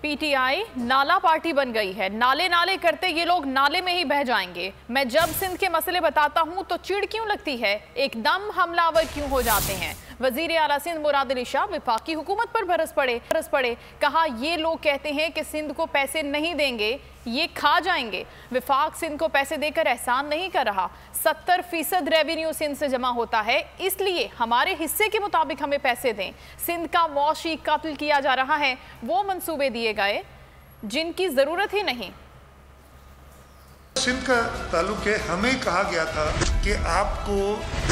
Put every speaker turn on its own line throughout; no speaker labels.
PTI नाला party बन गई है। नाले नाले करते ये लोग नाले में ही बह जाएंगे। मैं जब सिंध के मसले बताता हूं तो चिढ़ क्यों लगती है, एकदम हमलावर क्यों हो जाते हैं। वजीर आला सिंध मुराद अली शाह वफाकी हुकूमत पर बरस पड़े। कहा ये लोग कहते हैं कि सिंध को पैसे नहीं देंगे, ये खा जाएंगे। वफाक सिंध को पैसे देकर एहसान नहीं कर रहा। 70% रेवेन्यू सिंध से जमा होता है, इसलिए हमारे हिस्से के मुताबिक हमें पैसे दें। सिंध का मौशी कत्ल किया जा रहा है, वो मंसूबे दिए गए जिनकी जरूरत ही नहीं।
सिंध का ताल्लुक है, हमें कहा गया था कि आपको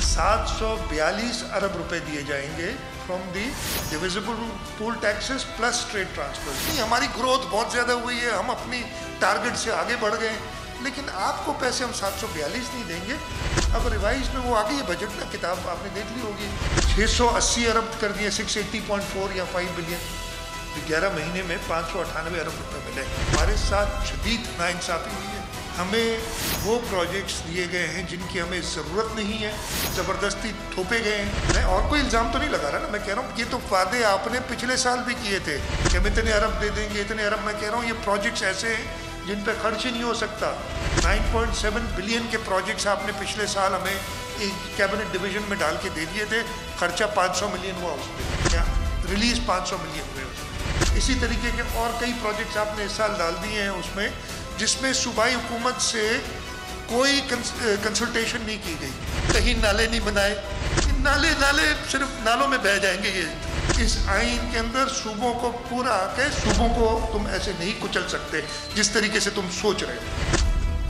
742 अरब रुपए दिए जाएंगे from the divisible pool taxes plus trade transfer. हमारी ग्रोथ बहुत ज़्यादा हुई है, हम अपनी टारगेट से आगे बढ़ गए, लेकिन आपको पैसे हम 742 नहीं देंगे। अब रिवाइज में वो आ गई है बजट ना, किताब आपने देख ली होगी। 680 अरब कर दिए, 680.4 या 5 बिलियन। 11 महीने में 598 अरब रुपए मिले। हमारे साथ शदीद नाइंसाफी हुई है। हमें वो प्रोजेक्ट्स दिए गए हैं जिनकी हमें ज़रूरत नहीं है, ज़बरदस्ती थोपे गए हैं। मैं और कोई इल्ज़ाम तो नहीं लगा रहा ना, मैं कह रहा हूँ ये तो वादे आपने पिछले साल भी किए थे कि हम इतने अरब दे देंगे, इतने अरब। मैं कह रहा हूँ ये प्रोजेक्ट्स ऐसे हैं जिन पर खर्च ही नहीं हो सकता। 9.7 बिलियन के प्रोजेक्ट्स आपने पिछले साल हमें एक कैबिनेट डिवीजन में डाल के दे दिए थे, खर्चा 500 मिलियन हुआ उस पर, क्या रिलीज 500 मिलियन हुए उसमें। इसी तरीके के और कई प्रोजेक्ट्स आपने इस साल डाल दिए हैं उसमें, जिसमें सूबाई हुकूमत से कोई कंसल्टेशन नहीं की गई। कहीं नाले नहीं बनाए, नाले सिर्फ नालों में बह जाएंगे। ये इस आइन के अंदर सूबों को पूरा आके सूबों को तुम ऐसे नहीं कुचल सकते जिस तरीके से तुम सोच रहे हो।